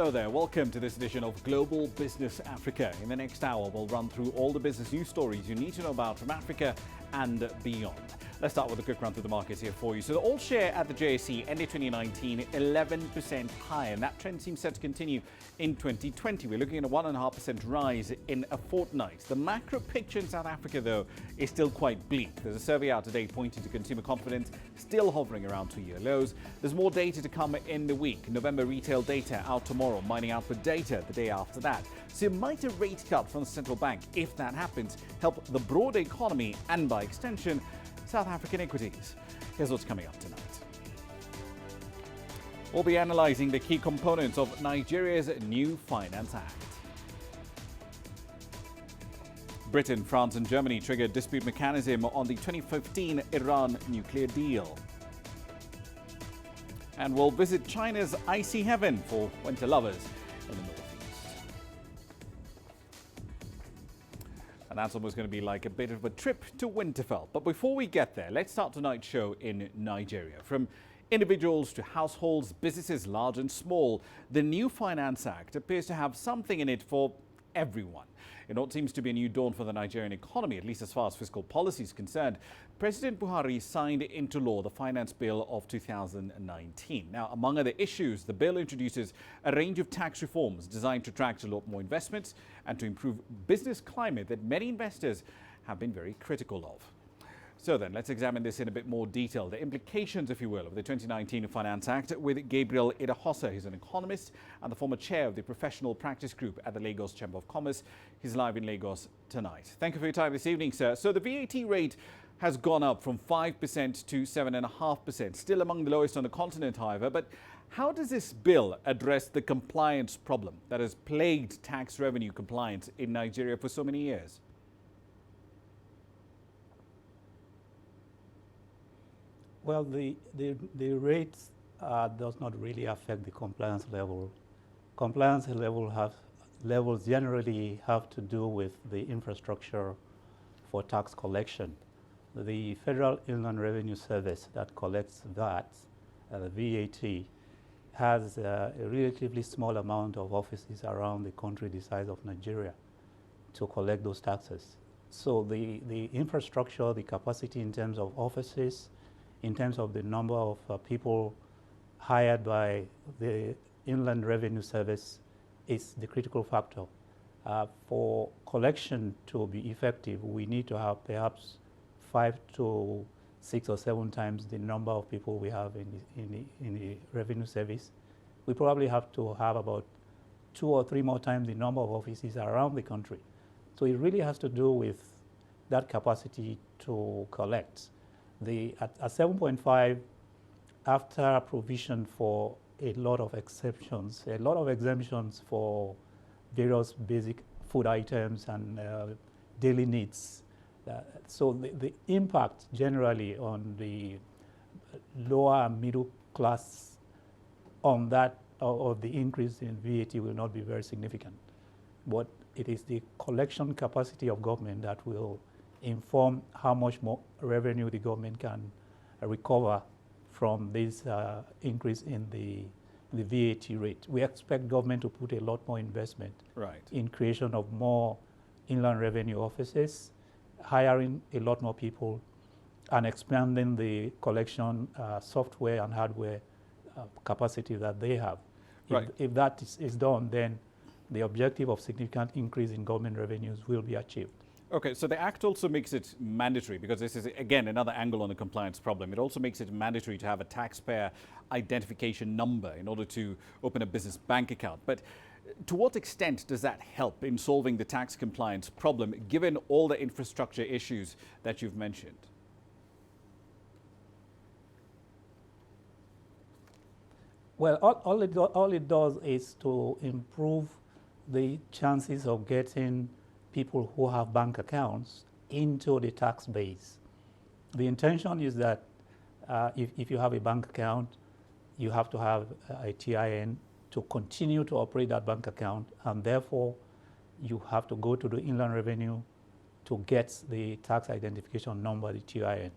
Hello there, welcome to this edition of Global Business Africa. In the next hour, we'll run through all the business news stories you need to know about from Africa and beyond. Let's start with a quick run through the markets here for you. So the all share at the JSE ended 2019 11% higher, and that trend seems set to continue in 2020. We're looking at a 1.5% rise in a fortnight. The macro picture in South Africa, though, is still quite bleak. There's a survey out today pointing to consumer confidence still hovering around two-year lows. There's more data to come in the week. November retail data out tomorrow, mining output data the day after that. So might a rate cut from the central bank, if that happens, help the broader economy and by extension, South African equities? Here's what's coming up tonight. We'll be analysing the key components of Nigeria's new Finance Act. Britain, France and Germany triggered dispute mechanism on the 2015 Iran nuclear deal. And we'll visit China's icy heaven for winter lovers in the northeast. And that's almost going to be like a bit of a trip to Winterfell. But before we get there, let's start tonight's show in Nigeria. From individuals to households, businesses large and small, the new Finance Act appears to have something in it for everyone. In what seems to be a new dawn for the Nigerian economy, at least as far as fiscal policy is concerned, President Buhari signed into law the Finance Bill of 2019. Now, among other issues, the bill introduces a range of tax reforms designed to attract a lot more investments and to improve business climate that many investors have been very critical of. So then, let's examine this in a bit more detail, the implications, if you will, of the 2019 Finance Act with Gabriel Idahosa. He's an economist and the former chair of the professional practice group at the Lagos Chamber of Commerce. He's live in Lagos tonight. Thank you for your time this evening, sir. So the VAT rate has gone up from 5% to 7.5%, still among the lowest on the continent, however. But how does this bill address the compliance problem that has plagued tax revenue compliance in Nigeria for so many years? Well, the rate does not really affect the compliance level. Compliance levels generally have to do with the infrastructure for tax collection. The Federal Inland Revenue Service that collects that, the VAT, has a relatively small amount of offices around the country the size of Nigeria to collect those taxes. So the infrastructure, the capacity in terms of offices, in terms of the number of people hired by the Inland Revenue Service is the critical factor. For collection to be effective, we need to have perhaps 5 to 6 or 7 times the number of people we have in the Revenue Service. We probably have to have about 2 or 3 more times the number of offices around the country. So it really has to do with that capacity to collect. At 7.5, after provision for a lot of exceptions, a lot of exemptions for various basic food items and daily needs. So the impact generally on the lower and middle class on that of the increase in VAT will not be very significant. But it is the collection capacity of government that will inform how much more revenue the government can recover from this increase in the VAT rate. We expect government to put a lot more investment in creation of more inland revenue offices, hiring a lot more people, and expanding the collection software and hardware capacity that they have. If that is done, then the objective of significant increase in government revenues will be achieved. Okay, so the Act also makes it mandatory, because this is, again, another angle on the compliance problem. It also makes it mandatory to have a taxpayer identification number in order to open a business bank account. But to what extent does that help in solving the tax compliance problem, given all the infrastructure issues that you've mentioned? Well, all it does is to improve the chances of getting people who have bank accounts into the tax base. The intention is that if you have a bank account, you have to have a TIN to continue to operate that bank account, and therefore you have to go to the Inland Revenue to get the tax identification number, the TIN.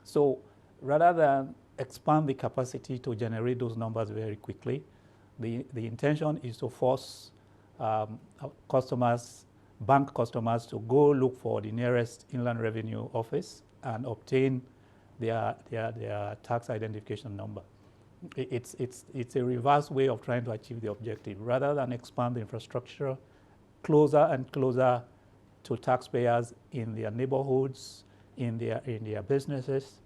So rather than expand the capacity to generate those numbers very quickly, The intention is to force customers, bank customers, to go look for the nearest Inland Revenue Office and obtain their tax identification number. It's a reverse way of trying to achieve the objective. Rather than expand the infrastructure closer and closer to taxpayers in their neighborhoods, in their businesses,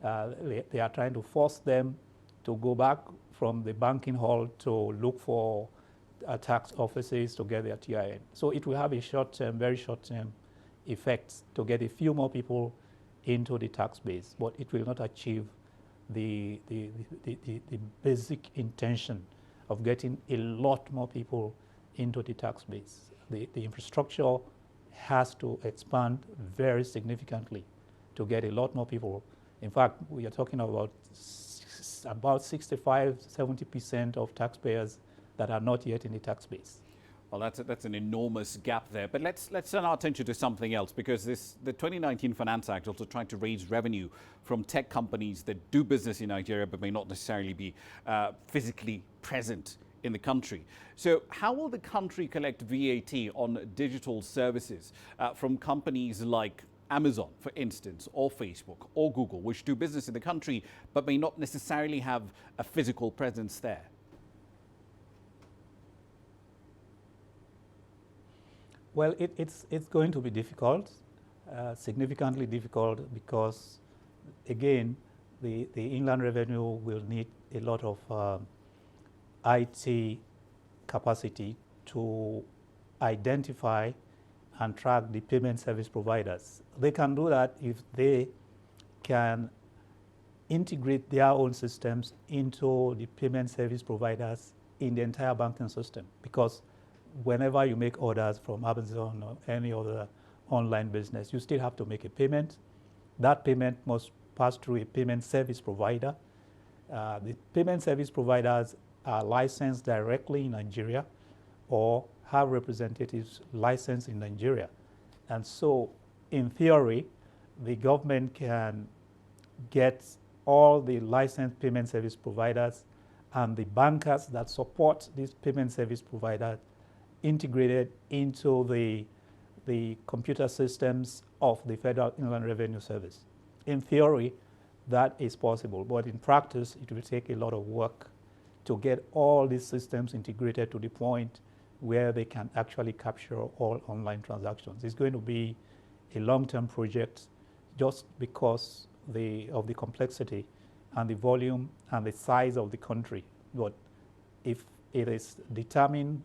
they are trying to force them to go back from the banking hall to look for tax offices to get their TIN. So it will have a short-term, very short-term effects to get a few more people into the tax base, but it will not achieve the basic intention of getting a lot more people into the tax base. The infrastructure has to expand very significantly to get a lot more people. In fact, we are talking about 65–70% of taxpayers that are not yet in the tax base. Well, that's an enormous gap there. But let's turn our attention to something else, because the 2019 Finance Act also trying to raise revenue from tech companies that do business in Nigeria but may not necessarily be physically present in the country. So how will the country collect VAT on digital services from companies like Amazon, for instance, or Facebook or Google, which do business in the country but may not necessarily have a physical presence there? Well, it's going to be difficult, significantly difficult, because, again, the Inland Revenue will need a lot of IT capacity to identify and track the payment service providers. They can do that if they can integrate their own systems into the payment service providers in the entire banking system, because whenever you make orders from Amazon or any other online business, you still have to make a payment. That payment must pass through a payment service provider. The payment service providers are licensed directly in Nigeria or have representatives licensed in Nigeria. And so, in theory, the government can get all the licensed payment service providers and the bankers that support these payment service providers integrated into the computer systems of the Federal Inland Revenue Service. In theory, that is possible, but in practice, it will take a lot of work to get all these systems integrated to the point where they can actually capture all online transactions. It's going to be a long-term project just because of the complexity and the volume and the size of the country. But if it is determined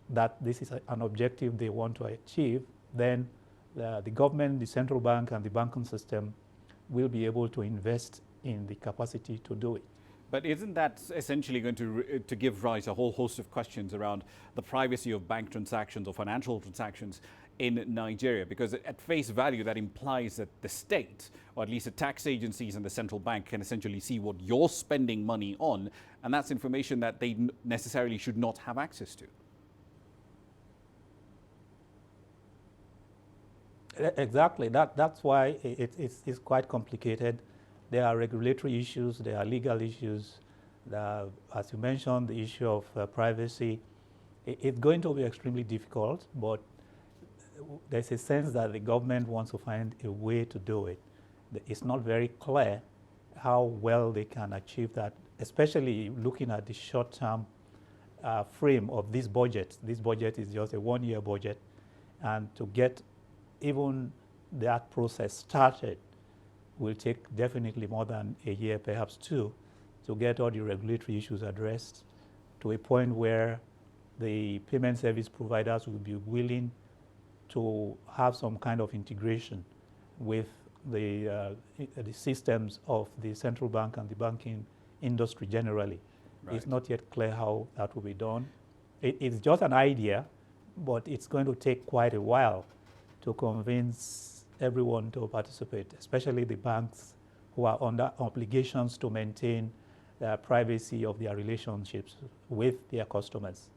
that this is an objective they want to achieve, then the government, the central bank, and the banking system will be able to invest in the capacity to do it. But isn't that essentially going to give rise to a whole host of questions around the privacy of bank transactions or financial transactions in Nigeria? Because at face value, that implies that the state, or at least the tax agencies and the central bank, can essentially see what you're spending money on, and that's information that they necessarily should not have access to. Exactly. That's why it's quite complicated. There are regulatory issues, there are legal issues. As you mentioned, the issue of privacy. It's going to be extremely difficult, but there's a sense that the government wants to find a way to do it. It's not very clear how well they can achieve that, especially looking at the short-term frame of this budget. This budget is just a one-year budget, and to get even that process started will take definitely more than a year, perhaps two, to get all the regulatory issues addressed to a point where the payment service providers will be willing to have some kind of integration with the systems of the central bank and the banking industry generally. Right. It's not yet clear how that will be done. It's just an idea, but it's going to take quite a while to convince everyone to participate, especially the banks who are under obligations to maintain the privacy of their relationships with their customers.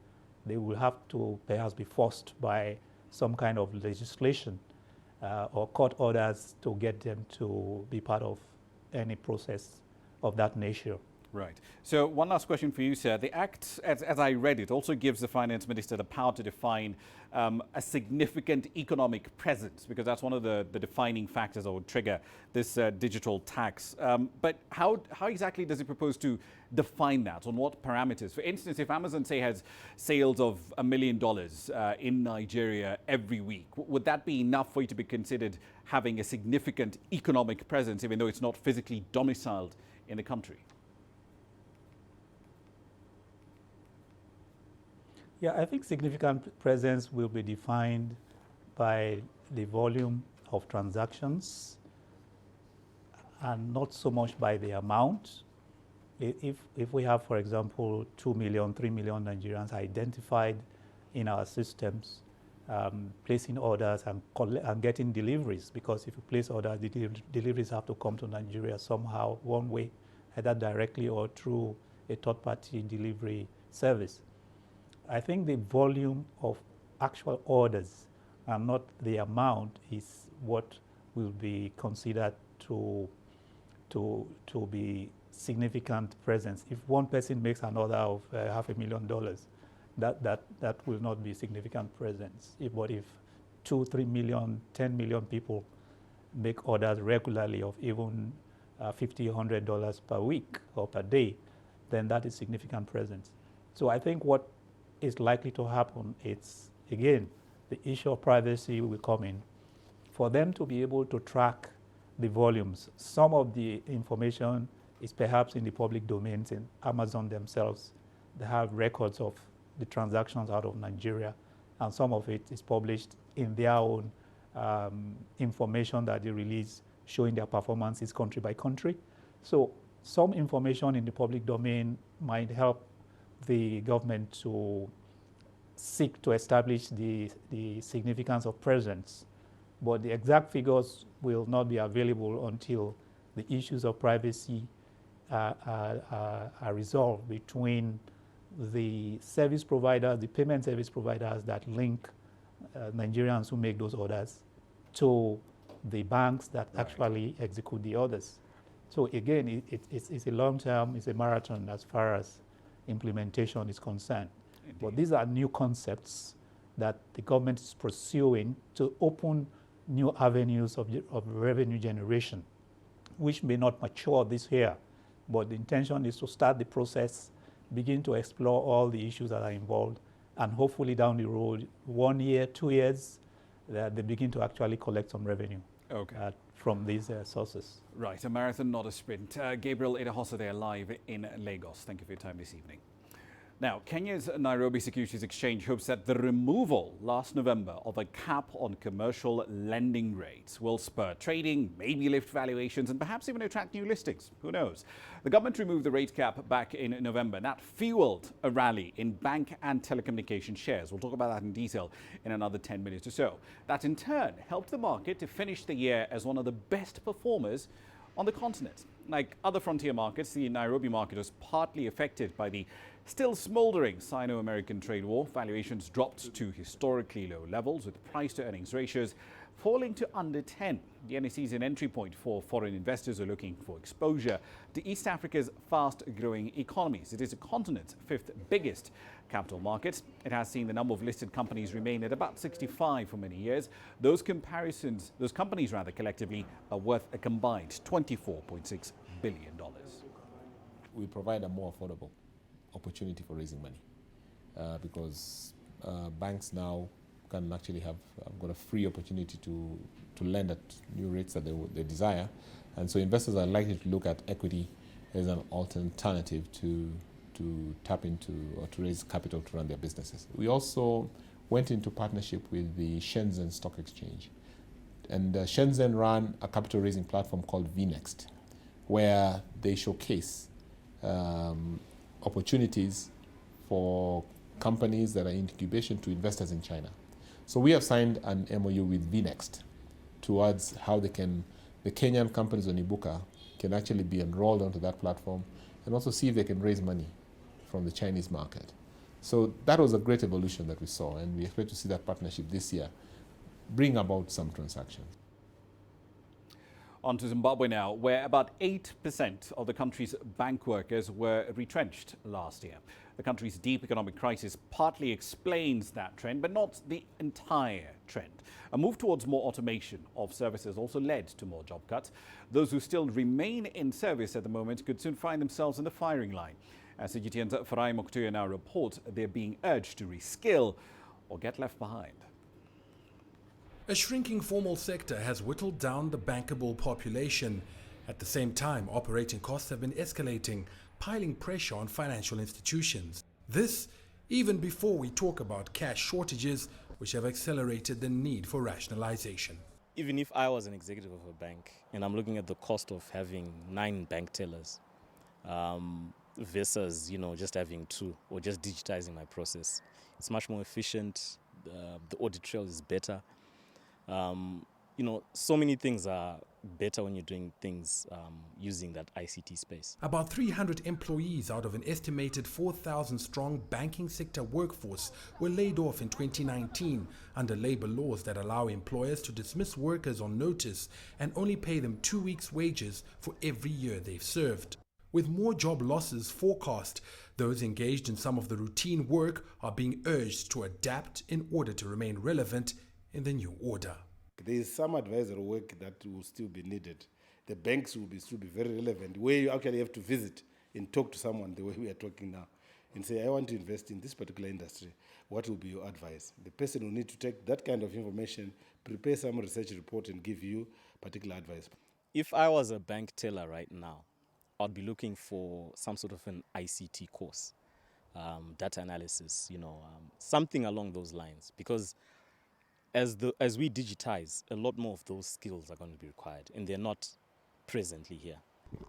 They will have to perhaps be forced by some kind of legislation or court orders to get them to be part of any process of that nature. Right. So one last question for you, sir. The Act, as I read it, also gives the Finance Minister the power to define a significant economic presence, because that's one of the defining factors that would trigger this digital tax. But how exactly does it propose to define that? On what parameters? For instance, if Amazon, say, has sales of $1 million in Nigeria every week, would that be enough for you to be considered having a significant economic presence, even though it's not physically domiciled in the country? Yeah, I think significant presence will be defined by the volume of transactions and not so much by the amount. If we have, for example, 2 million, 3 million Nigerians identified in our systems, placing orders and getting deliveries, because if you place orders, the deliveries have to come to Nigeria somehow, one way, either directly or through a third-party delivery service. I think the volume of actual orders and not the amount is what will be considered to be significant presence. If one person makes an order of $500,000, that will not be significant presence. But if 2, 3 million, 10 million people make orders regularly of even $50, $100 per week or per day, then that is significant presence. So I think what is likely to happen, it's, again, the issue of privacy will come in. For them to be able to track the volumes, some of the information is perhaps in the public domains in Amazon themselves. They have records of the transactions out of Nigeria, and some of it is published in their own information that they release showing their performances country by country. So some information in the public domain might help the government to seek to establish the significance of presence. But the exact figures will not be available until the issues of privacy are resolved between the service providers, the payment service providers that link Nigerians who make those orders to the banks that actually execute the orders. So again, it's a long term, it's a marathon as far as implementation is concerned. Indeed. But these are new concepts that the government is pursuing to open new avenues of revenue generation, which may not mature this year, but the intention is to start the process, begin to explore all the issues that are involved, and hopefully down the road, 1 year, 2 years, that they begin to actually collect some revenue. Okay. From these sources. Right, a marathon, not a sprint. Gabriel Idahosa there live in Lagos. Thank you for your time this evening. Now, Kenya's Nairobi Securities Exchange hopes that the removal last November of a cap on commercial lending rates will spur trading, maybe lift valuations, and perhaps even attract new listings. Who knows? The government removed the rate cap back in November. That fueled a rally in bank and telecommunication shares. We'll talk about that in detail in another 10 minutes or so. That in turn helped the market to finish the year as one of the best performers on the continent. Like other frontier markets, the Nairobi market was partly affected by the still smoldering Sino-American trade war. Valuations dropped to historically low levels, with price-to-earnings ratios falling to under 10. The NSE is an entry point for foreign investors who are looking for exposure to East Africa's fast-growing economies. It is the continent's 5th biggest capital market. It has seen the number of listed companies remain at about 65 for many years. Those companies collectively are worth a combined $24.6 billion. We provide a more affordable opportunity for raising money because banks now can actually have got a free opportunity to lend at new rates that they desire, and so investors are likely to look at equity as an alternative to tap into or to raise capital to run their businesses. We also went into partnership with the Shenzhen Stock Exchange, and Shenzhen ran a capital raising platform called VNext, where they showcase opportunities for companies that are in incubation to investors in China. So we have signed an MOU with VNext towards how the Kenyan companies on Ibuka can actually be enrolled onto that platform and also see if they can raise money from the Chinese market. So that was a great evolution that we saw, and we expect to see that partnership this year bring about some transactions. On to Zimbabwe now, where about 8% of the country's bank workers were retrenched last year. The country's deep economic crisis partly explains that trend, but not the entire trend. A move towards more automation of services also led to more job cuts. Those who still remain in service at the moment could soon find themselves in the firing line. As CGTN's Ramah Nyang now reports, they're being urged to reskill or get left behind. A shrinking formal sector has whittled down the bankable population. At the same time, operating costs have been escalating, piling pressure on financial institutions. This, even before we talk about cash shortages, which have accelerated the need for rationalization. Even if I was an executive of a bank and I'm looking at the cost of having 9 bank tellers versus, just having 2 or just digitizing my process, it's much more efficient. The audit trail is better. So many things are better when you're doing things using that ICT space. About 300 employees out of an estimated 4,000-strong banking sector workforce were laid off in 2019 under labor laws that allow employers to dismiss workers on notice and only pay them 2 weeks' wages for every year they've served. With more job losses forecast, those engaged in some of the routine work are being urged to adapt in order to remain relevant in the new order. There is some advisory work that will still be needed. The banks will still be very relevant, where you actually have to visit and talk to someone the way we are talking now and say, I want to invest in this particular industry. What will be your advice? The person will need to take that kind of information, prepare some research report and give you particular advice. If I was a bank teller right now, I'd be looking for some sort of an ICT course, data analysis, something along those lines, because as we digitize, a lot more of those skills are going to be required, and they're not presently here.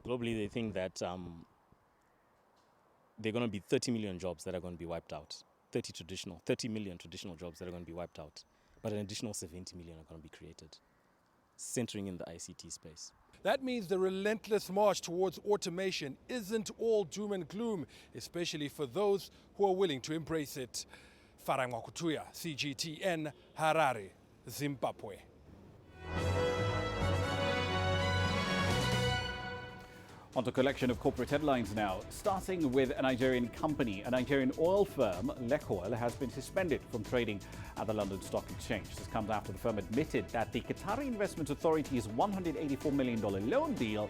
Globally, they think that there are going to be 30 million jobs that are going to be wiped out, 30 million traditional jobs that are going to be wiped out, but an additional 70 million are going to be created, centering in the ICT space. That means the relentless march towards automation isn't all doom and gloom, especially for those who are willing to embrace it. Ramah Nyang, CGTN, Harare, Zimbabwe. On to a collection of corporate headlines now. Starting with a Nigerian company. A Nigerian oil firm, Lek Oil, has been suspended from trading at the London Stock Exchange. This comes after the firm admitted that the Qatari Investment Authority's $184 million loan deal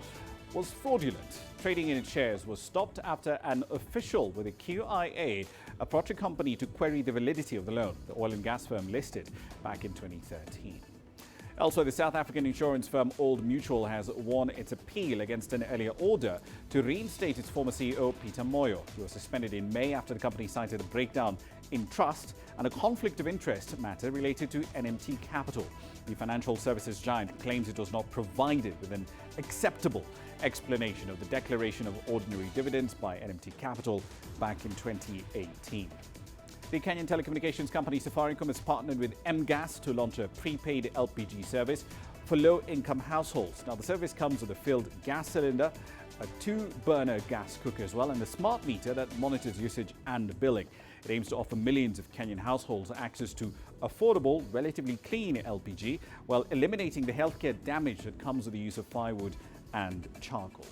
was fraudulent. Trading in its shares was stopped after an official with the QIA approached a company to query the validity of the loan. The oil and gas firm listed back in 2013. Elsewhere, the South African insurance firm Old Mutual has won its appeal against an earlier order to reinstate its former CEO, Peter Moyo. He was suspended in May after the company cited a breakdown in trust and a conflict of interest matter related to NMT Capital. The financial services giant claims it was not provided with an acceptable explanation of the declaration of ordinary dividends by NMT Capital back in 2018. The Kenyan telecommunications company Safaricom has partnered with MGas to launch a prepaid LPG service for low-income households. Now, the service comes with a filled gas cylinder, a 2-burner gas cooker as well, and a smart meter that monitors usage and billing. It aims to offer millions of Kenyan households access to affordable, relatively clean LPG, while eliminating the healthcare damage that comes with the use of firewood and charcoal.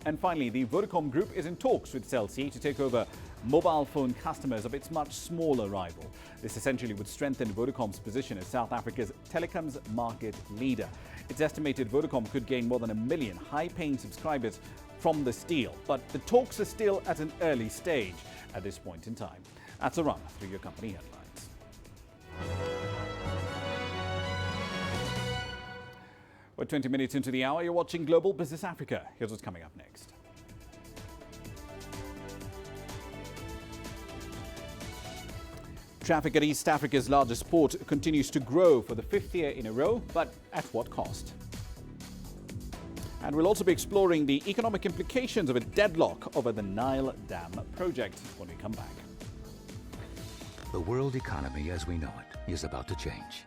And finally, the Vodacom Group is in talks with Cell C to take over mobile phone customers of its much smaller rival. This essentially would strengthen Vodacom's position as South Africa's telecoms market leader. It's estimated Vodacom could gain more than 1 million high-paying subscribers from this deal, but the talks are still at an early stage at this point in time. That's a run through your company headlines. We're 20 minutes into the hour. You're watching Global Business Africa. Here's what's coming up next. Traffic at East Africa's largest port continues to grow for the 5th year in a row, but at what cost? And we'll also be exploring the economic implications of a deadlock over the Nile Dam project when we come back. The world economy as we know it is about to change.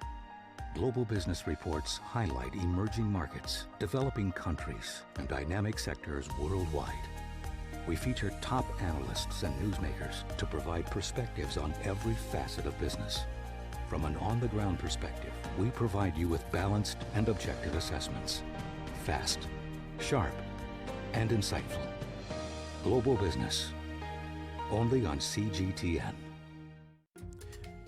Global business reports highlight emerging markets, developing countries, and dynamic sectors worldwide. We feature top analysts and newsmakers to provide perspectives on every facet of business. From an on-the-ground perspective, we provide you with balanced and objective assessments. Fast, sharp, and insightful. Global Business. Only on CGTN.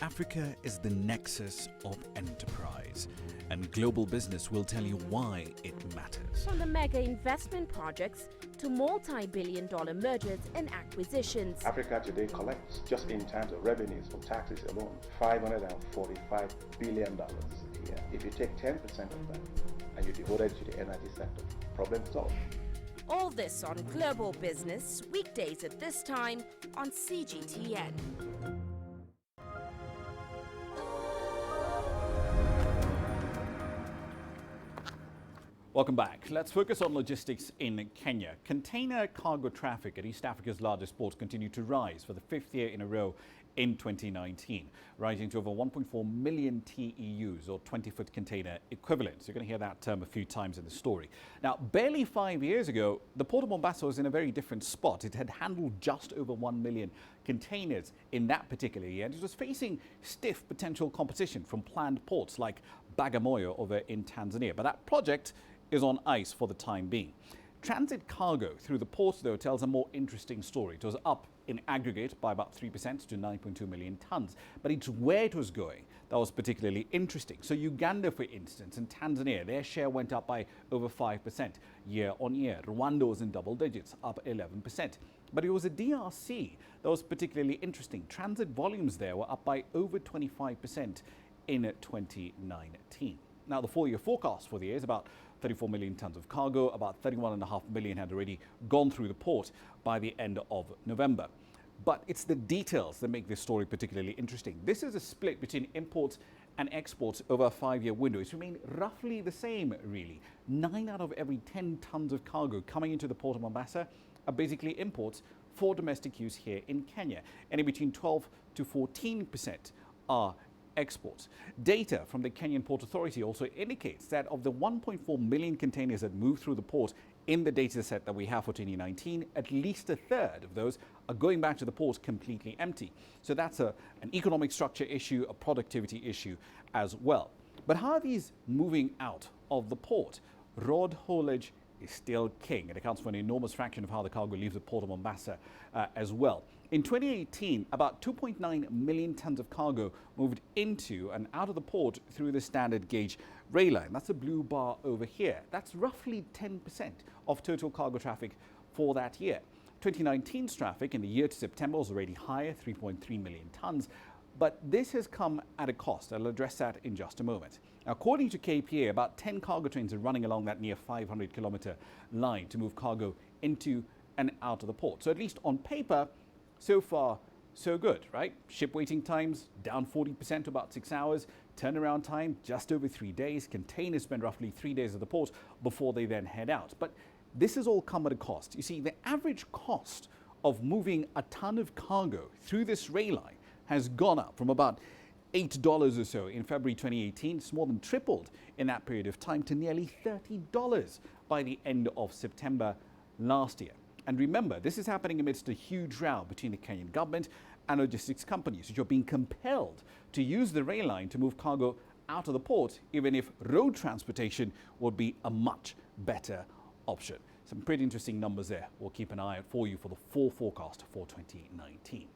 Africa is the nexus of enterprise, and Global Business will tell you why it matters. From the mega investment projects to multi-billion-dollar mergers and acquisitions. Africa today collects, just in terms of revenues from taxes alone, $545 billion a year. If you take 10% of that and you devote it to the energy sector, problem solved. All this on Global Business, weekdays at this time on CGTN. Welcome back. Let's focus on logistics in Kenya. Container cargo traffic at East Africa's largest port continued to rise for the 5th year in a row in 2019, rising to over 1.4 million TEUs, or 20-foot container equivalents. You're going to hear that term a few times in the story. Now, barely 5 years ago, the Port of Mombasa was in a very different spot. It had handled just over 1 million containers in that particular year, and it was facing stiff potential competition from planned ports like Bagamoyo over in Tanzania. But that project is on ice for the time being. Transit cargo through the ports, though, tells a more interesting story. It was up in aggregate by about 3% to 9.2 million tons. But it's where it was going that was particularly interesting. So Uganda, for instance, and Tanzania, their share went up by over 5% year on year. Rwanda was in double digits, up 11%. But it was a DRC that was particularly interesting. Transit volumes there were up by over 25% in 2019. Now, the full-year forecast for the year is about 34 million tons of cargo. About 31.5 million had already gone through the port by the end of November. But it's the details that make this story particularly interesting. This is a split between imports and exports over a 5-year window. It's remained roughly the same, really. 9 out of every 10 tons of cargo coming into the port of Mombasa are basically imports for domestic use here in Kenya. And in between 12 to 14% are exports. Data from the Kenyan Port Authority also indicates that of the 1.4 million containers that move through the port in the data set that we have for 2019, at least a third of those are going back to the port completely empty. So that's an economic structure issue, a productivity issue as well. But how are these moving out of the port? Road haulage is still king. It accounts for an enormous fraction of how the cargo leaves the port of Mombasa as well. In 2018, about 2.9 million tons of cargo moved into and out of the port through the standard gauge rail line. That's the blue bar over here. That's roughly 10% of total cargo traffic for that year. 2019's traffic in the year to September was already higher, 3.3 million tons. But this has come at a cost. I'll address that in just a moment. According to KPA, about 10 cargo trains are running along that near 500-kilometer line to move cargo into and out of the port. So at least on paper, so far, so good, right? Ship waiting times down 40% to about 6 hours. Turnaround time just over 3 days. Containers spend roughly 3 days at the port before they then head out. But this has all come at a cost. You see, the average cost of moving a ton of cargo through this rail line has gone up from about $8 or so in February 2018. It's more than tripled in that period of time to nearly $30 by the end of September last year. And remember, this is happening amidst a huge row between the Kenyan government and logistics companies, which are being compelled to use the rail line to move cargo out of the port, even if road transportation would be a much better option. Some pretty interesting numbers there. We'll keep an eye out for you for the full forecast for 2019.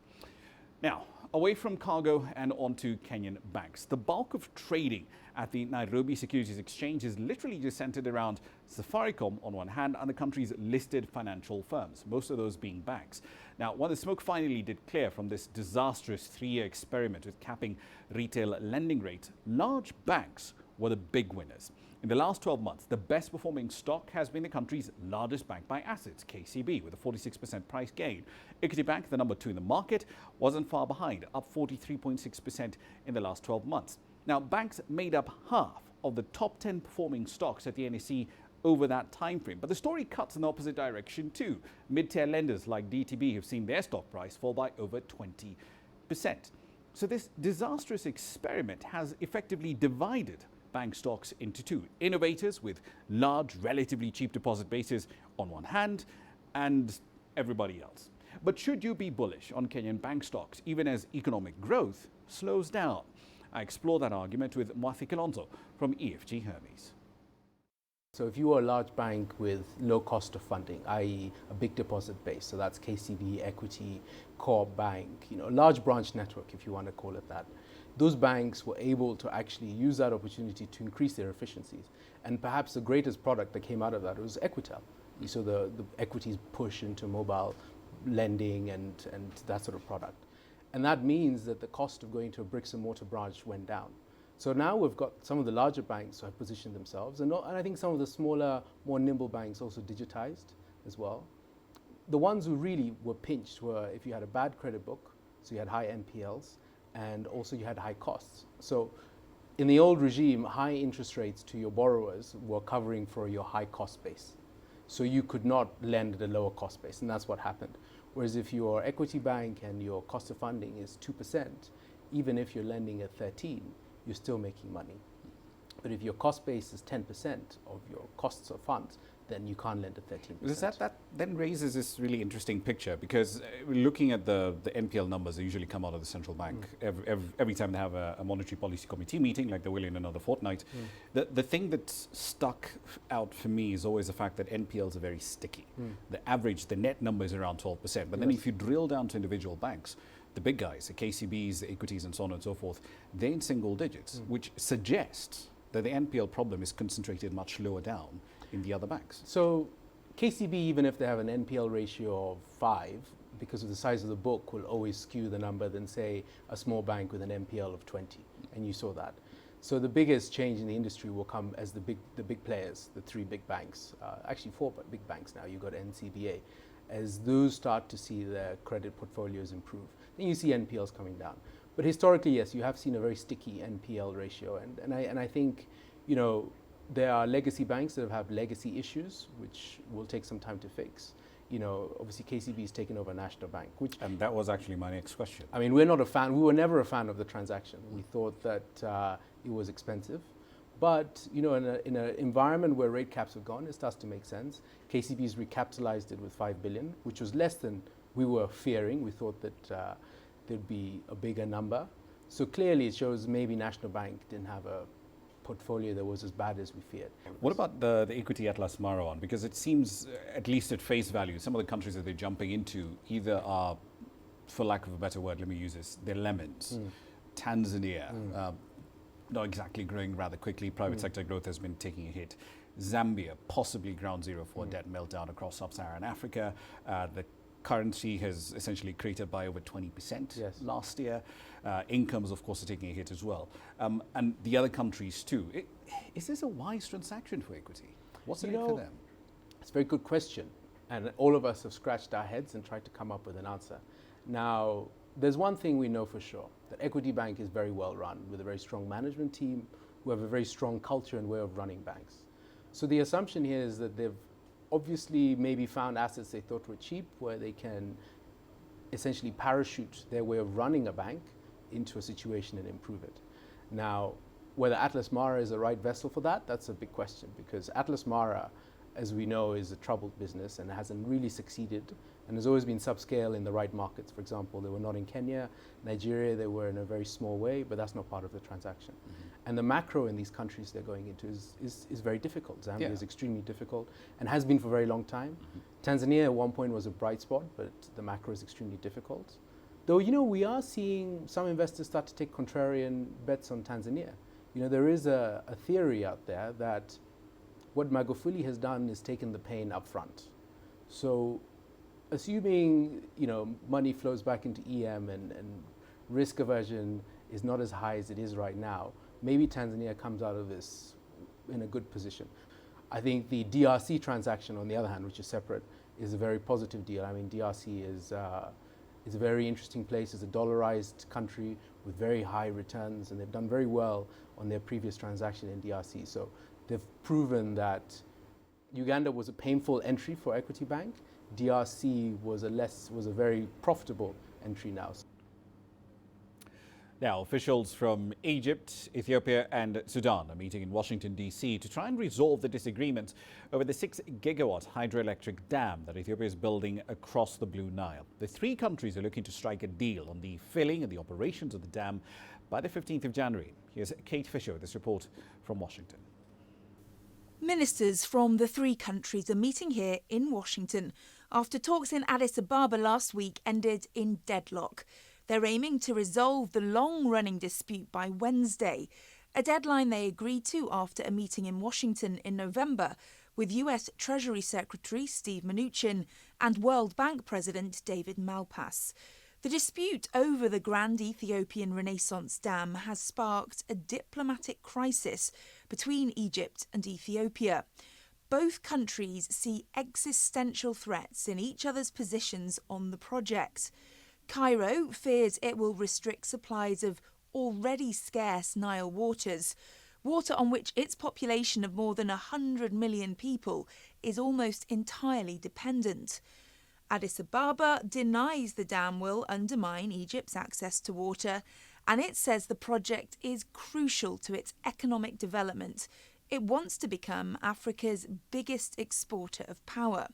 Now, away from cargo and onto Kenyan banks. The bulk of trading at the Nairobi Securities Exchange is literally just centered around Safaricom on one hand and the country's listed financial firms, most of those being banks. Now, when the smoke finally did clear from this disastrous 3-year experiment with capping retail lending rates, large banks were the big winners. In the last 12 months, the best performing stock has been the country's largest bank by assets, KCB, with a 46% price gain. Equity Bank, the number 2 in the market, wasn't far behind, up 43.6% in the last 12 months. Now, banks made up half of the top 10 performing stocks at the NSE over that time frame. But the story cuts in the opposite direction too. Mid-tier lenders like DTB have seen their stock price fall by over 20%. So this disastrous experiment has effectively divided bank stocks into two. Innovators with large, relatively cheap deposit bases on one hand, and everybody else. But should you be bullish on Kenyan bank stocks, even as economic growth slows down? I explore that argument with Mwathi Kilonzo from EFG Hermes. So if you are a large bank with low cost of funding, i.e. a big deposit base, so that's KCB, Equity, Co-op Bank, a large branch network, if you want to call it that, those banks were able to actually use that opportunity to increase their efficiencies. And perhaps the greatest product that came out of that was Equitel. So the equities push into mobile lending and that sort of product. And that means that the cost of going to a bricks and mortar branch went down. So now we've got some of the larger banks who have positioned themselves, and I think some of the smaller, more nimble banks also digitized as well. The ones who really were pinched were if you had a bad credit book, so you had high NPLs, and also you had high costs. So in the old regime, high interest rates to your borrowers were covering for your high cost base. So you could not lend at a lower cost base, and that's what happened. Whereas if you're Equity Bank and your cost of funding is 2%, even if you're lending at 13%, you're still making money. But if your cost base is 10% of your costs of funds, then you can't lend at 13%. Because that then raises this really interesting picture, because looking at the NPL numbers, they usually come out of the central bank every time they have a monetary policy committee meeting, like they will in another fortnight. The thing that's stuck out for me is always the fact that NPLs are very sticky. The net number is around 12%. But then if you drill down to individual banks, the big guys, the KCBs, the equities and so on and so forth, they're in single digits, which suggests that the NPL problem is concentrated much lower down in the other banks. So KCB, even if they have an NPL ratio of 5, because of the size of the book, will always skew the number than, say, a small bank with an NPL of 20, and you saw that. So the biggest change in the industry will come as the big players, the 3 big banks, actually 4 big banks now, you've got NCBA, as those start to see their credit portfolios improve, then you see NPLs coming down. But historically, yes, you have seen a very sticky NPL ratio, and I think, there are legacy banks that have legacy issues, which will take some time to fix. Obviously KCB has taken over National Bank, and that was actually my next question. I mean, we're not a fan. We were never a fan of the transaction. We thought that it was expensive. But, in an environment where rate caps have gone, it starts to make sense. KCB's recapitalized it with 5 billion, which was less than we were fearing. We thought that there'd be a bigger number. So clearly it shows maybe National Bank didn't have a portfolio that was as bad as we feared. What about the equity Atlas Mara one? Because it seems, at least at face value, some of the countries that they're jumping into either are, for lack of a better word, let me use this, they're lemons. Tanzania, not exactly growing rather quickly. Private sector growth has been taking a hit. Zambia, possibly ground zero for debt meltdown across sub-Saharan Africa. The currency has essentially cratered by over 20% last year. Incomes, of course, are taking a hit as well. And the other countries too. Is this a wise transaction for equity? What's in it for them? It's a very good question. And all of us have scratched our heads and tried to come up with an answer. Now, there's one thing we know for sure, that Equity Bank is very well run with a very strong management team who have a very strong culture and way of running banks. So the assumption here is that they've obviously maybe found assets they thought were cheap, where they can essentially parachute their way of running a bank into a situation and improve it. Now, whether Atlas Mara is the right vessel for that, that's a big question, because Atlas Mara, as we know, is a troubled business and hasn't really succeeded and has always been subscale in the right markets. For example, they were not in Kenya, Nigeria, they were in a very small way, but that's not part of the transaction. And the macro in these countries they're going into is very difficult. Zambia is extremely difficult and has been for a very long time. Tanzania at one point was a bright spot, but the macro is extremely difficult. Though, we are seeing some investors start to take contrarian bets on Tanzania. There is a theory out there that what Magufuli has done is taken the pain up front. So assuming, money flows back into EM and risk aversion is not as high as it is right now, maybe Tanzania comes out of this in a good position. I think the DRC transaction, on the other hand, which is separate, is a very positive deal. I mean, DRC is a very interesting place. It's a dollarized country with very high returns, and they've done very well on their previous transaction in DRC. So they've proven that Uganda was a painful entry for Equity Bank. DRC was a very profitable entry now. Now, officials from Egypt, Ethiopia and Sudan are meeting in Washington, D.C. to try and resolve the disagreement over the 6-gigawatt hydroelectric dam that Ethiopia is building across the Blue Nile. The 3 countries are looking to strike a deal on the filling and the operations of the dam by the 15th of January. Here's Kate Fisher with this report from Washington. Ministers from the three countries are meeting here in Washington after talks in Addis Ababa last week ended in deadlock. They're aiming to resolve the long-running dispute by Wednesday, a deadline they agreed to after a meeting in Washington in November with US Treasury Secretary Steve Mnuchin and World Bank President David Malpass. The dispute over the Grand Ethiopian Renaissance Dam has sparked a diplomatic crisis between Egypt and Ethiopia. Both countries see existential threats in each other's positions on the project. Cairo fears it will restrict supplies of already scarce Nile waters, water on which its population of more than 100 million people is almost entirely dependent. Addis Ababa denies the dam will undermine Egypt's access to water, and it says the project is crucial to its economic development. It wants to become Africa's biggest exporter of power.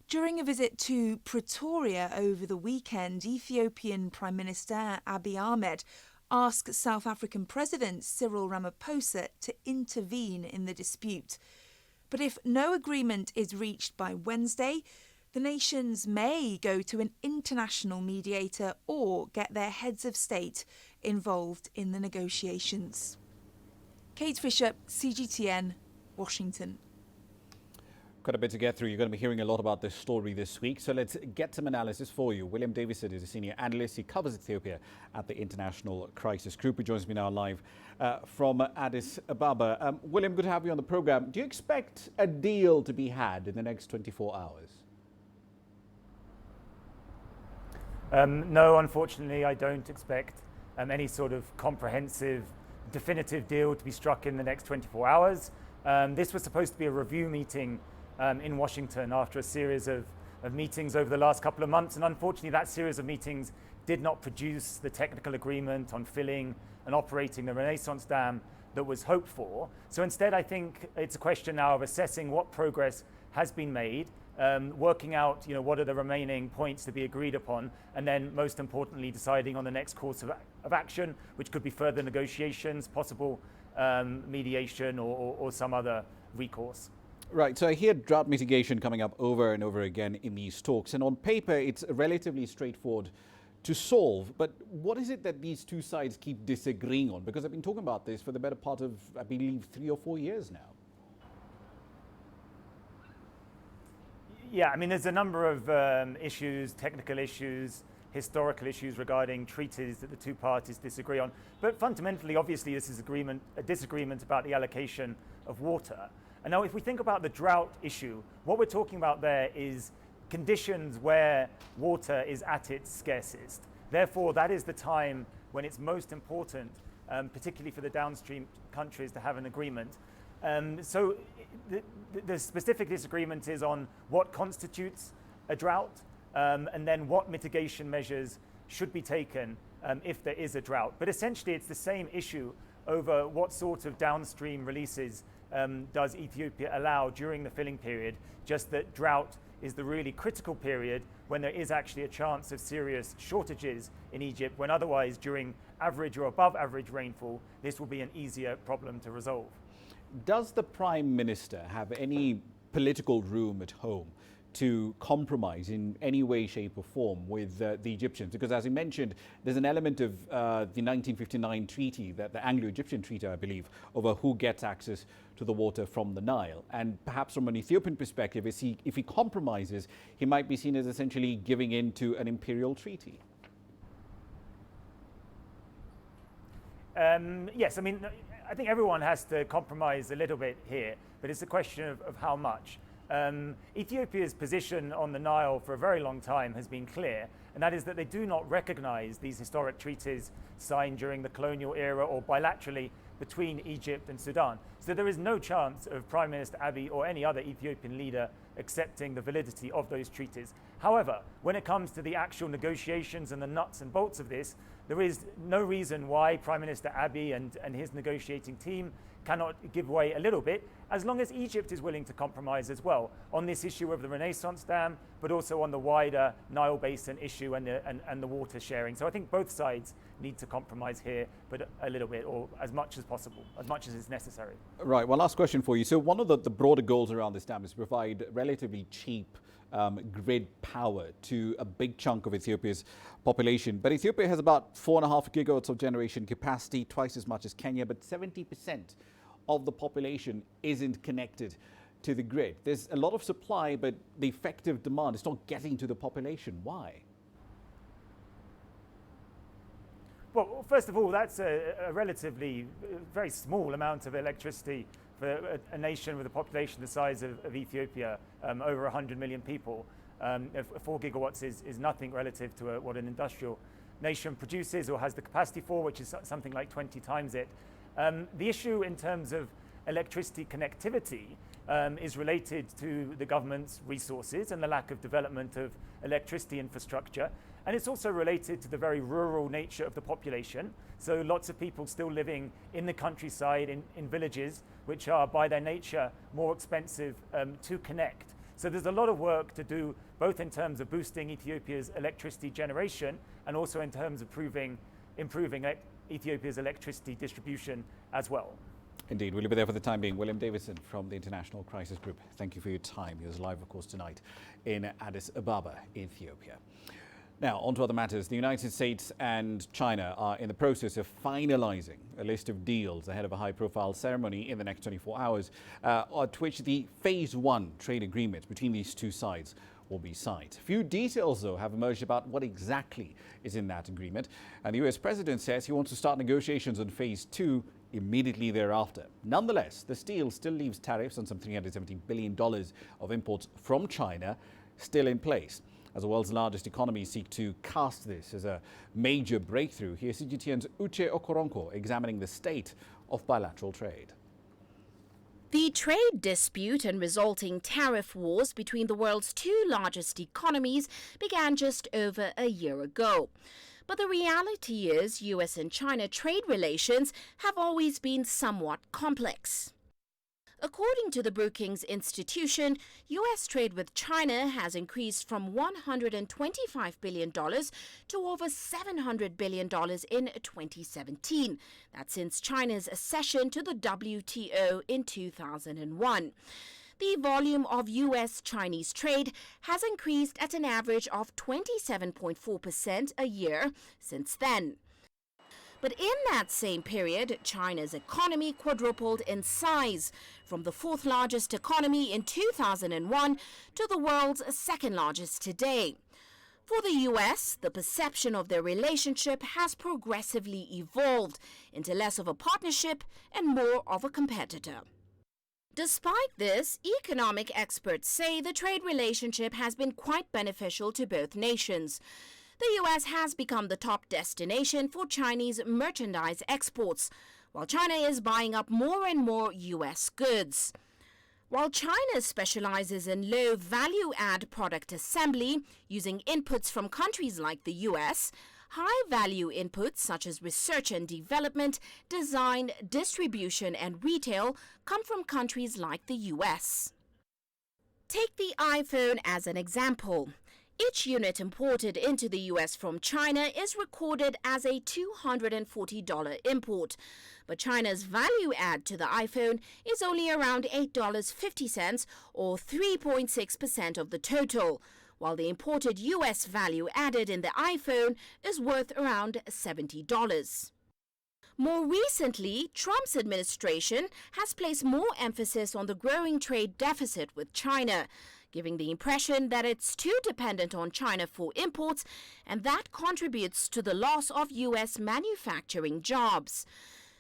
During a visit to Pretoria over the weekend, Ethiopian Prime Minister Abiy Ahmed asked South African President Cyril Ramaphosa to intervene in the dispute. But if no agreement is reached by Wednesday, the nations may go to an international mediator or get their heads of state involved in the negotiations. Kate Fisher, CGTN, Washington. Quite a bit to get through. You're going to be hearing a lot about this story this week, so let's get some analysis for you. William Davison is a senior analyst. He covers Ethiopia at the International Crisis Group. He joins me now live from Addis Ababa. William, good to have you on the program. Do you expect a deal to be had in the next 24 hours? No, unfortunately, I don't expect any sort of comprehensive, definitive deal to be struck in the next 24 hours. This was supposed to be a review meeting in Washington after a series of meetings over the last couple of months, and unfortunately that series of meetings did not produce the technical agreement on filling and operating the Renaissance Dam that was hoped for. So instead, I think it's a question now of assessing what progress has been made, working out what are the remaining points to be agreed upon, and then most importantly deciding on the next course of action, which could be further negotiations, possible mediation or some other recourse. Right, so I hear drought mitigation coming up over and over again in these talks, and on paper it's relatively straightforward to solve, but what is it that these two sides keep disagreeing on? Because I've been talking about this for the better part of, I believe, 3 or 4 years now. Yeah, I mean, there's a number of issues, technical issues, historical issues regarding treaties that the two parties disagree on. But fundamentally, obviously, this is a disagreement about the allocation of water. And now if we think about the drought issue, what we're talking about there is conditions where water is at its scarcest. Therefore, that is the time when it's most important, particularly for the downstream countries, to have an agreement. So the specific disagreement is on what constitutes a drought, and then what mitigation measures should be taken if there is a drought. But essentially, it's the same issue over what sort of downstream releases does Ethiopia allow during the filling period, just that drought is the really critical period when there is actually a chance of serious shortages in Egypt, when otherwise during average or above average rainfall, this will be an easier problem to resolve. Does the Prime Minister have any political room at home to compromise in any way, shape or form with the Egyptians? Because as you mentioned, there's an element of the 1959 treaty, the Anglo-Egyptian treaty, I believe, over who gets access to the water from the Nile. And perhaps from an Ethiopian perspective, if he compromises, he might be seen as essentially giving in to an imperial treaty. Yes, I mean, I think everyone has to compromise a little bit here, but it's a question of how much. Ethiopia's position on the Nile for a very long time has been clear, and that is that they do not recognize these historic treaties signed during the colonial era or bilaterally between Egypt and Sudan. So there is no chance of Prime Minister Abiy or any other Ethiopian leader accepting the validity of those treaties. However, when it comes to the actual negotiations and the nuts and bolts of this, there is no reason why Prime Minister Abiy and his negotiating team cannot give way a little bit, as long as Egypt is willing to compromise as well on this issue of the Renaissance Dam, but also on the wider Nile Basin issue and the water sharing. So I think both sides need to compromise here, but a little bit, or as much as possible, as much as is necessary. Right, one last question for you. So one of the broader goals around this dam is to provide relatively cheap grid power to a big chunk of Ethiopia's population. But Ethiopia has about 4.5 gigawatts of generation capacity, twice as much as Kenya, but 70% of the population isn't connected to the grid. There's a lot of supply, but the effective demand is not getting to the population. Why? Well, first of all, that's a relatively very small amount of electricity for a nation with a population the size of Ethiopia, over 100 million people. 4 gigawatts is nothing relative to what an industrial nation produces or has the capacity for, which is something like 20 times it. The issue in terms of electricity connectivity is related to the government's resources and the lack of development of electricity infrastructure. And it's also related to the very rural nature of the population. So lots of people still living in the countryside, in villages, which are by their nature more expensive to connect. So there's a lot of work to do, both in terms of boosting Ethiopia's electricity generation and also in terms of improving Ethiopia's electricity distribution as well. Indeed. We'll be there for the time being. William Davidson from the International Crisis Group, thank you for your time. He was live, of course, tonight in Addis Ababa, Ethiopia. Now, on to other matters. The United States and China are in the process of finalizing a list of deals ahead of a high-profile ceremony in the next 24 hours, at which the Phase 1 trade agreement between these two sides will be signed. Few details, though, have emerged about what exactly is in that agreement. And the US president says he wants to start negotiations on Phase 2 immediately thereafter. Nonetheless, the deal still leaves tariffs on some $370 billion of imports from China still in place. As the world's largest economy seek to cast this as a major breakthrough, here's CGTN's Uche Okoronko examining the state of bilateral trade. The trade dispute and resulting tariff wars between the world's two largest economies began just over a year ago. But the reality is US and China trade relations have always been somewhat complex. According to the Brookings Institution, U.S. trade with China has increased from $125 billion to over $700 billion in 2017. That's since China's accession to the WTO in 2001. The volume of U.S.-Chinese trade has increased at an average of 27.4% a year since then. But in that same period, China's economy quadrupled in size, from the fourth largest economy in 2001 to the world's second largest today. For the US, the perception of their relationship has progressively evolved into less of a partnership and more of a competitor. Despite this, economic experts say the trade relationship has been quite beneficial to both nations. The U.S. has become the top destination for Chinese merchandise exports, while China is buying up more and more U.S. goods. While China specializes in low value-add product assembly, using inputs from countries like the U.S., high-value inputs such as research and development, design, distribution, and retail come from countries like the U.S. Take the iPhone as an example. Each unit imported into the U.S. from China is recorded as a $240 import, but China's value add to the iPhone is only around $8.50 or 3.6% of the total, while the imported U.S. value added in the iPhone is worth around $70. More recently, Trump's administration has placed more emphasis on the growing trade deficit with China, giving the impression that it's too dependent on China for imports, and that contributes to the loss of U.S. manufacturing jobs.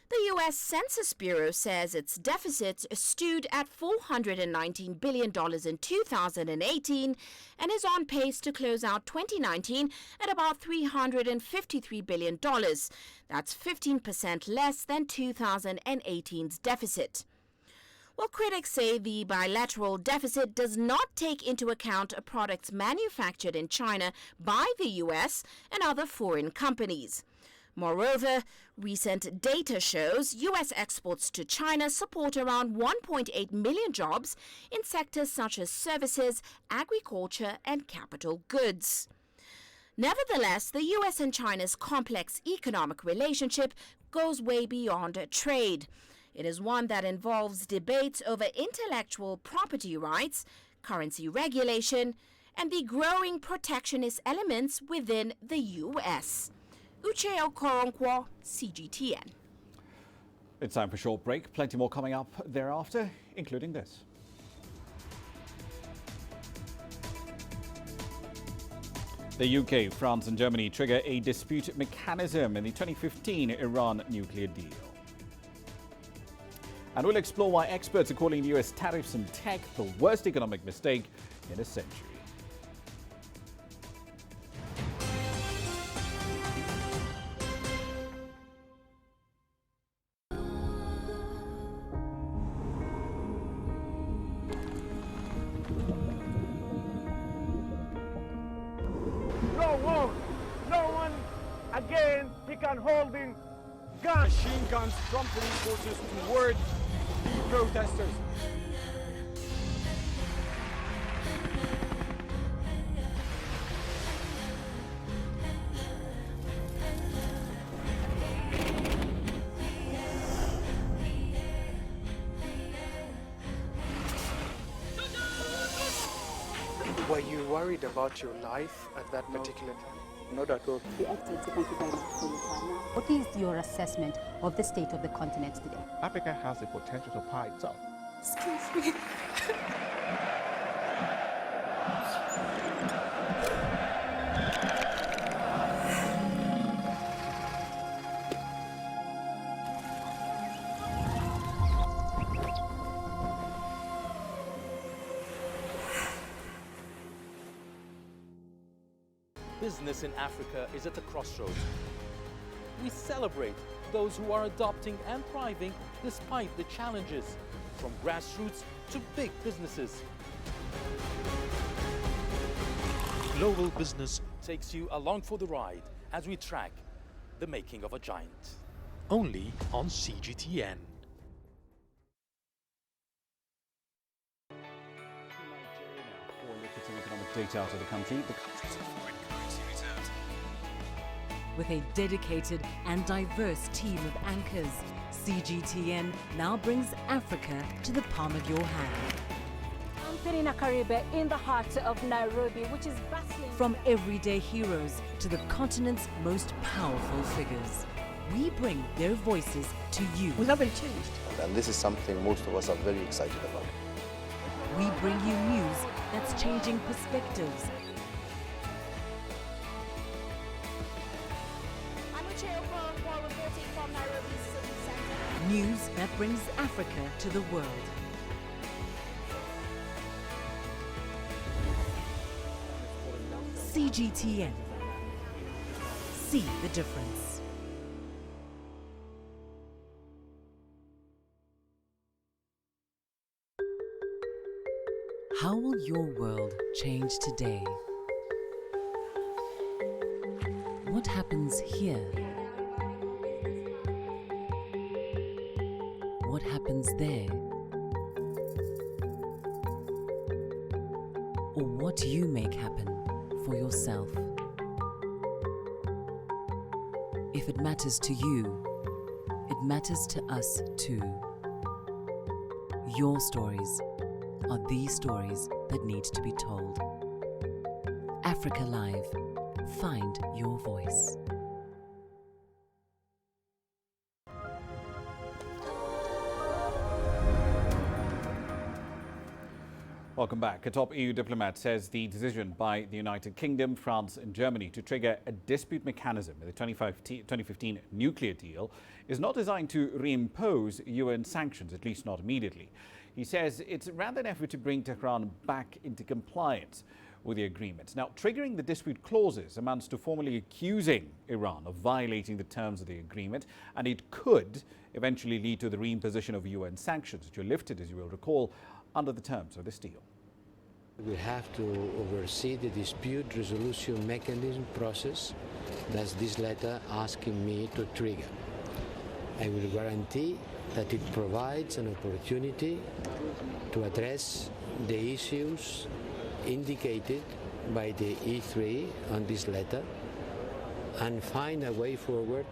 The U.S. Census Bureau says its deficit stood at $419 billion in 2018 and is on pace to close out 2019 at about $353 billion. That's 15% less than 2018's deficit. Well, critics say the bilateral deficit does not take into account products manufactured in China by the U.S. and other foreign companies. Moreover, recent data shows U.S. exports to China support around 1.8 million jobs in sectors such as services, agriculture, and capital goods. Nevertheless, the US and China's complex economic relationship goes way beyond trade. It is one that involves debates over intellectual property rights, currency regulation, and the growing protectionist elements within the US. Uche Okoronkwo, CGTN. It's time for a short break. Plenty more coming up thereafter, including this. The UK, France and Germany trigger a dispute mechanism in the 2015 Iran nuclear deal. And we'll explore why experts are calling the US tariffs and tech the worst economic mistake in a century. Again, he can hold in guns. Machine guns from police forces toward the protesters. Were you worried about your life at that particular time? Not at all. The Excellency, thank you very much for your time now. What is your assessment of the state of the continent today? Africa has the potential to power itself. Excuse me. Business in Africa is at a crossroads. We celebrate those who are adopting and thriving despite the challenges, from grassroots to big businesses. Global Business takes you along for the ride as we track the making of a giant. Only on CGTN. Economic data out of the country. The country's foreign currency reserves. With a dedicated and diverse team of anchors, CGTN now brings Africa to the palm of your hand. I'm Penina Karibe in the heart of Nairobi, which is bustling. From everyday heroes to the continent's most powerful figures, we bring their voices to you. We haven't changed. And this is something most of us are very excited about. We bring you news that's changing perspectives. I'm Uche Okoronkwo reporting from Nairobi's city center. News that brings Africa to the world. CGTN. See the difference. How will your world change today? What happens here? What happens there? Or what you make happen for yourself? If it matters to you, it matters to us too. Your stories are these stories that need to be told. Africa Live. Find your voice. Welcome back. A top EU diplomat says the decision by the United Kingdom, France and Germany to trigger a dispute mechanism in the 2015 nuclear deal is not designed to reimpose UN sanctions, at least not immediately. He says it's rather an effort to bring Tehran back into compliance with the agreement. Now, triggering the dispute clauses amounts to formally accusing Iran of violating the terms of the agreement, and it could eventually lead to the reimposition of UN sanctions, which were lifted, as you will recall, under the terms of this deal. We have to oversee the dispute resolution mechanism process. That's this letter asking me to trigger. I will guarantee that it provides an opportunity to address the issues indicated by the E3 on this letter and find a way forward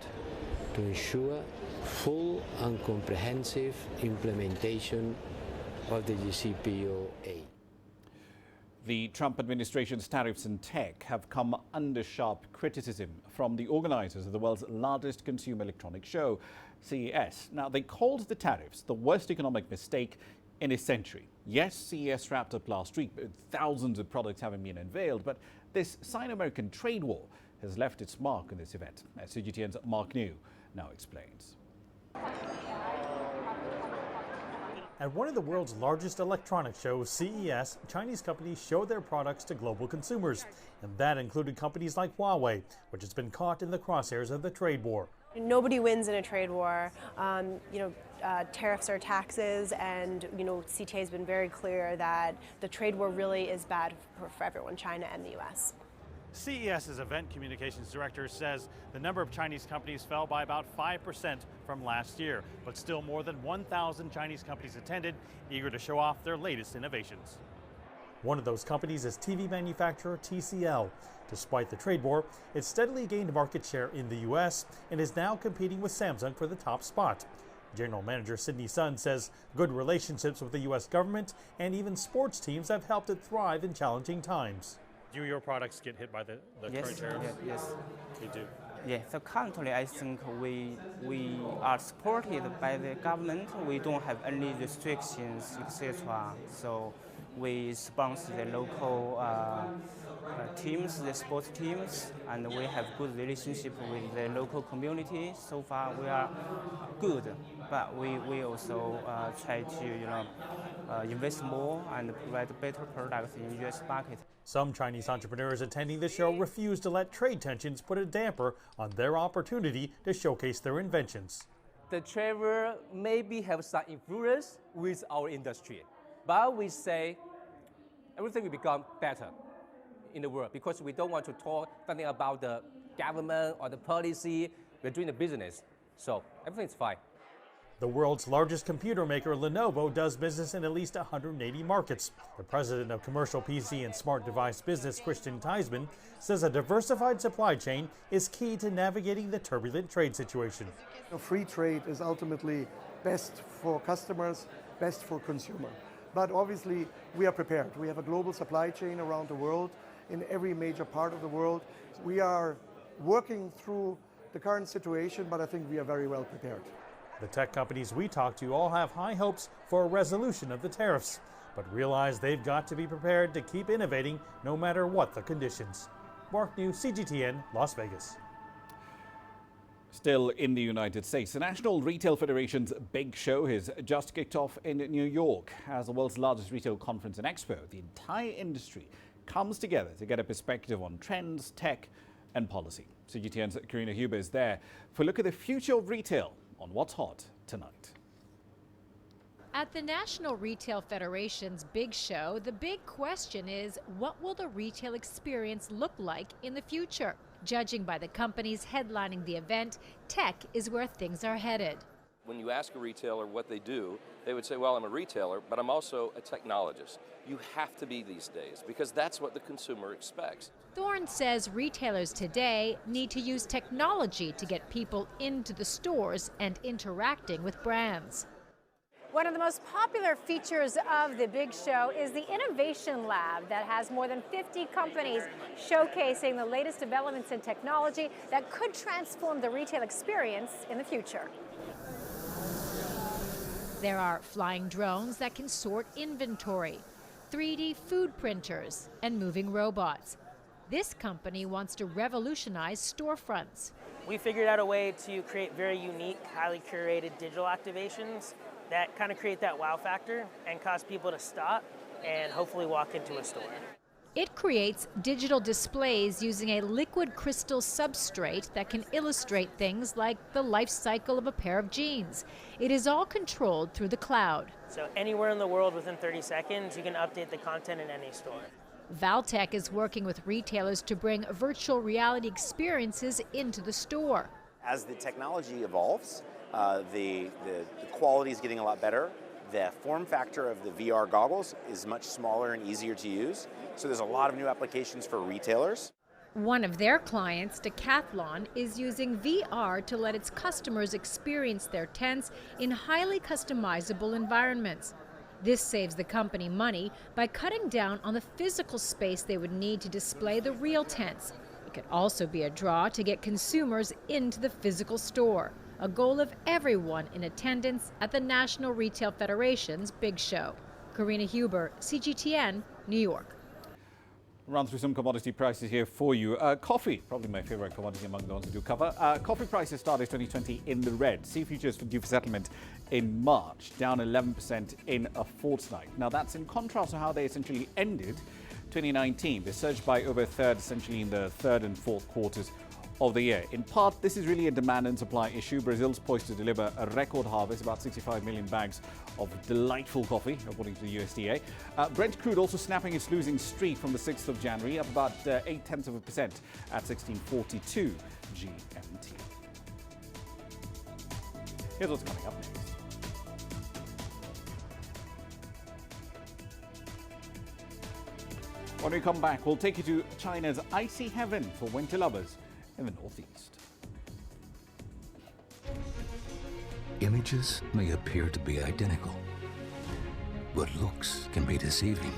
to ensure full and comprehensive implementation of the JCPOA. The Trump administration's tariffs and tech have come under sharp criticism from the organizers of the world's largest consumer electronics show, CES. Now, they called the tariffs the worst economic mistake in a century. Yes, CES wrapped up last week with thousands of products having been unveiled, but this Sino-American trade war has left its mark on this event, as CGTN's Mark New now explains. At one of the world's largest electronics shows, CES, Chinese companies showed their products to global consumers. And that included companies like Huawei, which has been caught in the crosshairs of the trade war. Nobody wins in a trade war. Tariffs are taxes, and CTA has been very clear that the trade war really is bad for everyone, China and the US. CES's event communications director says the number of Chinese companies fell by about 5% from last year, but still more than 1,000 Chinese companies attended, eager to show off their latest innovations. One of those companies is TV manufacturer TCL. Despite the trade war, it steadily gained market share in the U.S. and is now competing with Samsung for the top spot. General Manager Sidney Sun says good relationships with the U.S. government and even sports teams have helped it thrive in challenging times. Do your products get hit by the current tariffs? Yes. They do. Yeah, so currently I think we are supported by the government. We don't have any restrictions, etc. So we sponsor the local teams, the sports teams, and we have good relationship with the local community. So far we are good, but we also try to invest more and provide better products in U.S. market. Some Chinese entrepreneurs attending the show refuse to let trade tensions put a damper on their opportunity to showcase their inventions. The trade war maybe have some influence with our industry, but we say everything will become better in the world because we don't want to talk something about the government or the policy. We're doing the business, so everything's fine. The world's largest computer maker, Lenovo, does business in at least 180 markets. The president of commercial PC and smart device business, Christian Theismann, says a diversified supply chain is key to navigating the turbulent trade situation. Free trade is ultimately best for customers, best for consumer. But obviously, we are prepared. We have a global supply chain around the world, in every major part of the world. We are working through the current situation, but I think we are very well prepared. The tech companies we talk to all have high hopes for a resolution of the tariffs, but realize they've got to be prepared to keep innovating no matter what the conditions. Mark New, CGTN, Las Vegas. Still in the United States, the National Retail Federation's Big Show has just kicked off in New York. As the world's largest retail conference and expo, the entire industry comes together to get a perspective on trends, tech and policy. CGTN's Karina Huber is there for a look at the future of retail on What's Hot tonight. At the National Retail Federation's Big Show, the big question is, what will the retail experience look like in the future? Judging by the companies headlining the event, tech is where things are headed. When you ask a retailer what they do, they would say, well, I'm a retailer, but I'm also a technologist. You have to be these days because that's what the consumer expects. Thorne says retailers today need to use technology to get people into the stores and interacting with brands. One of the most popular features of the Big Show is the Innovation Lab that has more than 50 companies showcasing the latest developments in technology that could transform the retail experience in the future. There are flying drones that can sort inventory, 3D food printers, and moving robots. This company wants to revolutionize storefronts. We figured out a way to create very unique, highly curated digital activations that kind of create that wow factor and cause people to stop and hopefully walk into a store. It creates digital displays using a liquid crystal substrate that can illustrate things like the life cycle of a pair of jeans. It is all controlled through the cloud. So anywhere in the world within 30 seconds, you can update the content in any store. Valtech is working with retailers to bring virtual reality experiences into the store. As the technology evolves, the quality is getting a lot better. The form factor of the VR goggles is much smaller and easier to use. So there's a lot of new applications for retailers. One of their clients, Decathlon, is using VR to let its customers experience their tents in highly customizable environments. This saves the company money by cutting down on the physical space they would need to display the real tents. It could also be a draw to get consumers into the physical store, a goal of everyone in attendance at the National Retail Federation's Big Show. Karina Huber, CGTN, New York. Run through some commodity prices here for you. Coffee, probably my favorite commodity among the ones we do cover. Coffee prices started 2020 in the red. C futures for due for settlement in March, down 11% in a fortnight. Now that's in contrast to how they essentially ended 2019. They surged by over a third, essentially in the third and fourth quarters of the year. In part, this is really a demand and supply issue. Brazil's poised to deliver a record harvest, about 65 million bags of delightful coffee, according to the USDA. Brent crude also snapping its losing streak from the 6th of January, up about 0.8% at 1642 GMT. Here's what's coming up next. When we come back, we'll take you to China's icy heaven for winter lovers in the northeast. Images may appear to be identical, but looks can be deceiving.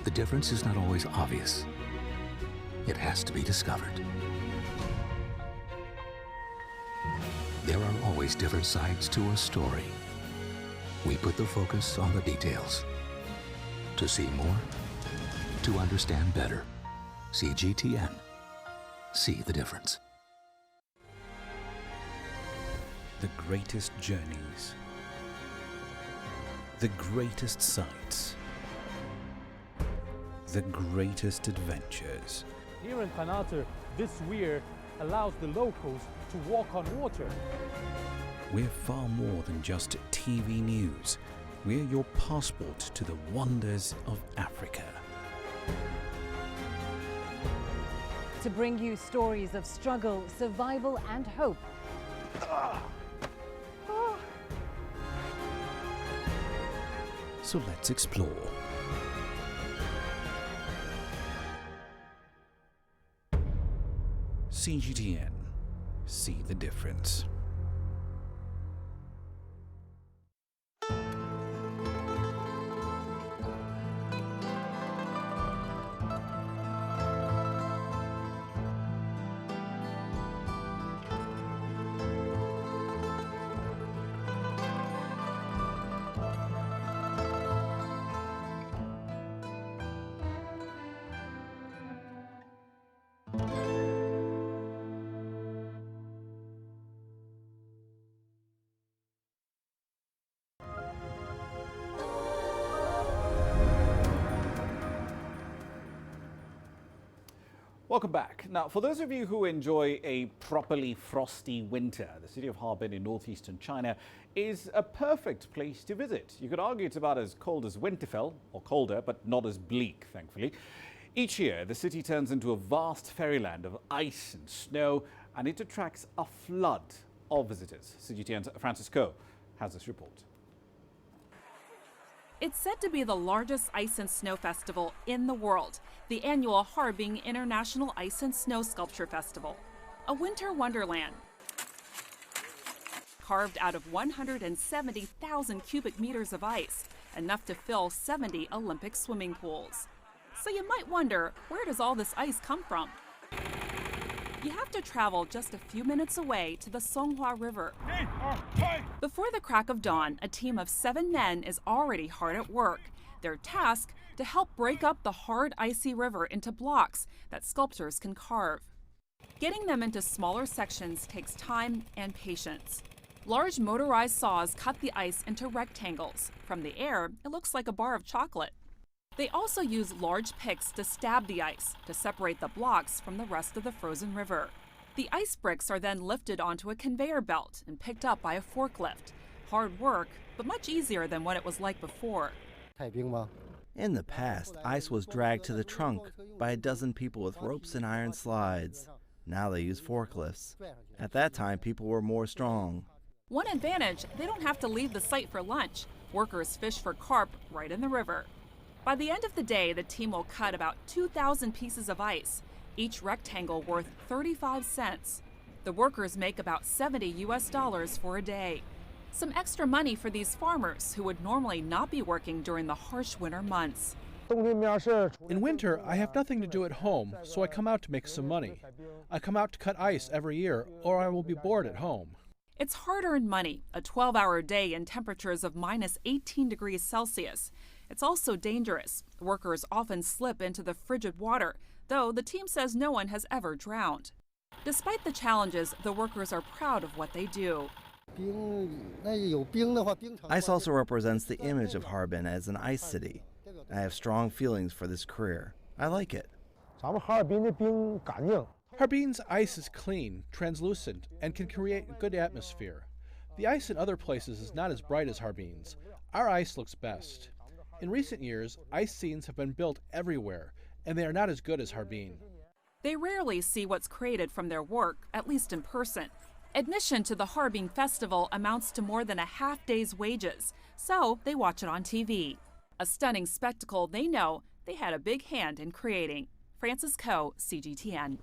The difference is not always obvious. It has to be discovered. There are always different sides to a story. We put the focus on the details. To see more, to understand better. CGTN. See the difference. The greatest journeys. The greatest sights. The greatest adventures. Here in Panata, this weir allows the locals to walk on water. We're far more than just TV news. We're your passport to the wonders of Africa. To bring you stories of struggle, survival and hope. So let's explore. CGTN. See the difference. Welcome back. Now, for those of you who enjoy a properly frosty winter, the city of Harbin in northeastern China is a perfect place to visit. You could argue it's about as cold as Winterfell, or colder, but not as bleak, thankfully. Each year, the city turns into a vast fairyland of ice and snow, and it attracts a flood of visitors. CGTN's Francis Koh has this report. It's said to be the largest ice and snow festival in the world, the annual Harbin International Ice and Snow Sculpture Festival, a winter wonderland. Carved out of 170,000 cubic meters of ice, enough to fill 70 Olympic swimming pools. So you might wonder, where does all this ice come from? You have to travel just a few minutes away to the Songhua River. Before the crack of dawn, a team of 7 men is already hard at work. Their task, to help break up the hard, icy river into blocks that sculptors can carve. Getting them into smaller sections takes time and patience. Large motorized saws cut the ice into rectangles. From the air, it looks like a bar of chocolate. They also use large picks to stab the ice to separate the blocks from the rest of the frozen river. The ice bricks are then lifted onto a conveyor belt and picked up by a forklift. Hard work, but much easier than what it was like before. In the past, ice was dragged to the trunk by a dozen people with ropes and iron slides. Now they use forklifts. At that time, people were more strong. One advantage, they don't have to leave the site for lunch. Workers fish for carp right in the river. By the end of the day, the team will cut about 2,000 pieces of ice, each rectangle worth 35 cents. The workers make about $70 for a day. Some extra money for these farmers who would normally not be working during the harsh winter months. In winter, I have nothing to do at home, so I come out to make some money. I come out to cut ice every year, or I will be bored at home. It's hard-earned money, a 12-hour day in temperatures of minus 18 degrees Celsius. It's also dangerous. Workers often slip into the frigid water, though the team says no one has ever drowned. Despite the challenges, the workers are proud of what they do. Ice also represents the image of Harbin as an ice city. I have strong feelings for this career. I like it. Harbin's ice is clean, translucent, and can create a good atmosphere. The ice in other places is not as bright as Harbin's. Our ice looks best. In recent years, ice scenes have been built everywhere, and they are not as good as Harbin. They rarely see what's created from their work, at least in person. Admission to the Harbin Festival amounts to more than a half-day's wages, so they watch it on TV. A stunning spectacle they know they had a big hand in creating. Frances Coe, CGTN.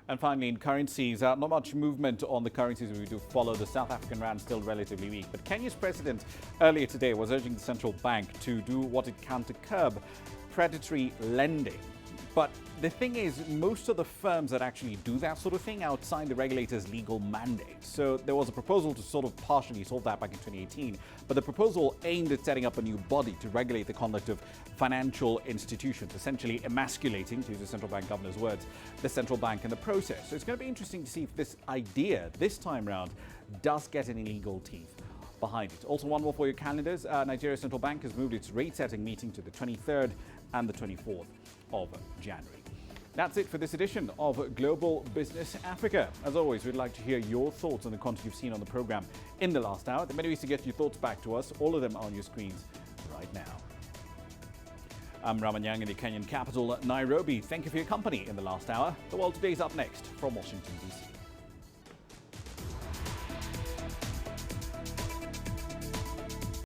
And finally, in currencies, not much movement on the currencies we do follow. The South African rand still relatively weak. But Kenya's president earlier today was urging the central bank to do what it can to curb predatory lending. But the thing is, most of the firms that actually do that sort of thing outside the regulator's legal mandate. So there was a proposal to sort of partially solve that back in 2018. But the proposal aimed at setting up a new body to regulate the conduct of financial institutions, essentially emasculating, to use the central bank governor's words, the central bank in the process. So it's going to be interesting to see if this idea, this time round, does get any legal teeth behind it. Also, one more for your calendars. Nigeria's central bank has moved its rate-setting meeting to the 23rd and the 24th of January. That's it for this edition of Global Business Africa. As always, we'd like to hear your thoughts on the content you've seen on the program in the last hour. There are many ways to get your thoughts back to us. All of them are on your screens right now. I'm Ramah Nyang in the Kenyan capital, Nairobi. Thank you for your company in the last hour. The World Today is up next from Washington, D.C.